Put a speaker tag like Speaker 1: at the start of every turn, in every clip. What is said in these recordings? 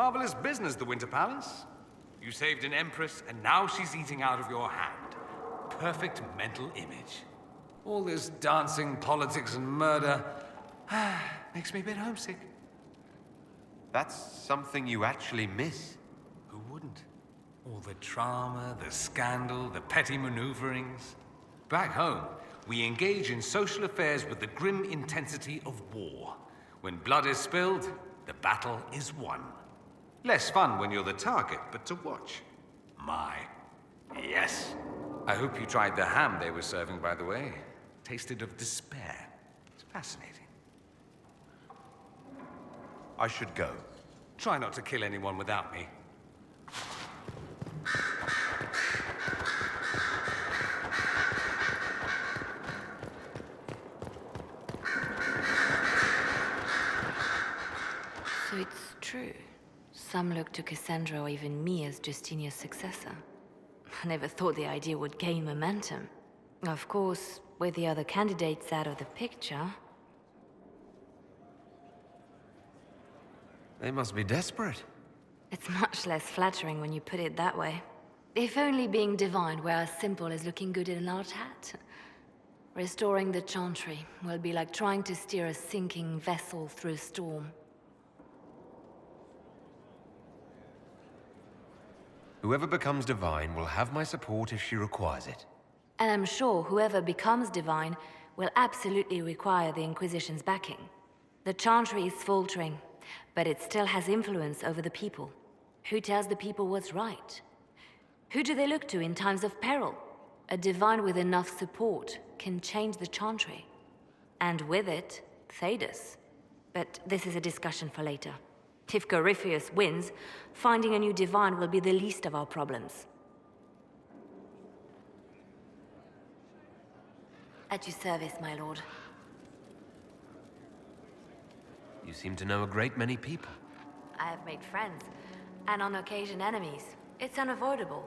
Speaker 1: Marvelous business, the Winter Palace. You saved an empress, and now she's eating out of your hand. Perfect mental image. All this dancing, politics, and murder makes me a bit homesick.
Speaker 2: That's something you actually miss.
Speaker 1: Who wouldn't? All the drama, the scandal, the petty maneuverings. Back home, we engage in social affairs with the grim intensity of war. When blood is spilled, the battle is won. Less fun when you're the target, but to watch. My, yes. I hope you tried the ham they were serving, by the way. Tasted of despair. It's fascinating.
Speaker 2: I should go.
Speaker 1: Try not to kill anyone without me.
Speaker 3: So it's true. Some look to Cassandra or even me as Justinia's successor. I never thought the idea would gain momentum. Of course, with the other candidates out of the picture...
Speaker 2: They must be desperate.
Speaker 3: It's much less flattering when you put it that way. If only being divine were as simple as looking good in a large hat. Restoring the Chantry will be like trying to steer a sinking vessel through a storm.
Speaker 2: Whoever becomes divine will have my support if she requires it.
Speaker 3: And I'm sure whoever becomes divine will absolutely require the Inquisition's backing. The Chantry is faltering, but it still has influence over the people. Who tells the people what's right? Who do they look to in times of peril? A divine with enough support can change the Chantry. And with it, Thedas. But this is a discussion for later. If Corypheus wins, finding a new divine will be the least of our problems. At your service, my lord.
Speaker 2: You seem to know a great many people.
Speaker 3: I have made friends, and on occasion enemies. It's unavoidable.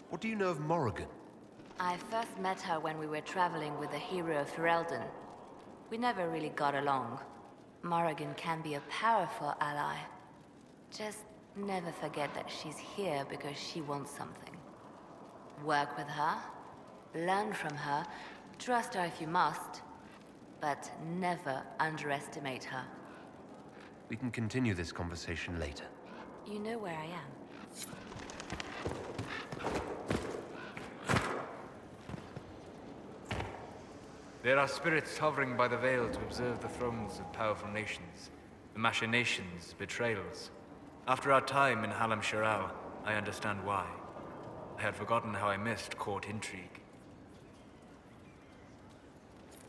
Speaker 2: What do you know of Morrigan?
Speaker 3: I first met her when we were traveling with the hero of Ferelden. We never really got along. Morrigan can be a powerful ally. Just never forget that she's here because she wants something. Work with her, learn from her, trust her if you must, but never underestimate her.
Speaker 2: We can continue this conversation later.
Speaker 3: You know where I am.
Speaker 4: There are spirits hovering by the veil to observe the thrones of powerful nations, the machinations, betrayals. After our time in Halam Sharal, I understand why. I had forgotten how I missed court intrigue.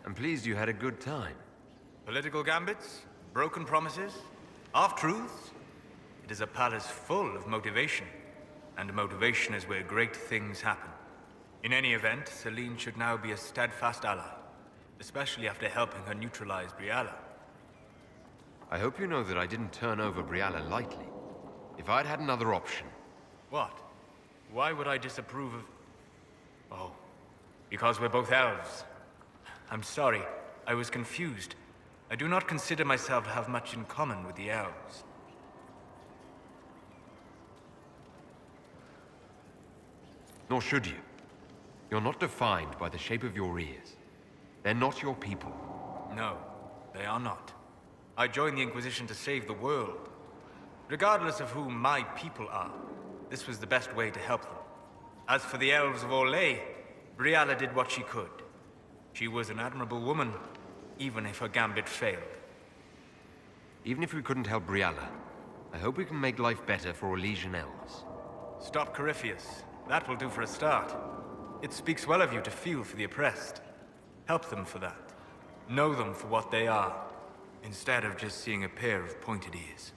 Speaker 2: I'm pleased you had a good time.
Speaker 4: Political gambits, broken promises, half-truths. It is a palace full of motivation, and motivation is where great things happen. In any event, Celine should now be a steadfast ally. Especially after helping her neutralize Brialla.
Speaker 2: I hope you know that I didn't turn over Brialla lightly. If I'd had another option...
Speaker 4: What? Why would I disapprove of... Oh, because we're both elves. I'm sorry, I was confused. I do not consider myself to have much in common with the elves.
Speaker 2: Nor should you. You're not defined by the shape of your ears. They're not your people.
Speaker 4: No, they are not. I joined the Inquisition to save the world. Regardless of who my people are, this was the best way to help them. As for the elves of Orlais, Brialla did what she could. She was an admirable woman, even if her gambit failed.
Speaker 2: Even if we couldn't help Brialla, I hope we can make life better for Orlesian elves.
Speaker 4: Stop Corypheus. That will do for a start. It speaks well of you to feel for the oppressed. Help them for that. Know them for what they are, instead of just seeing a pair of pointed ears.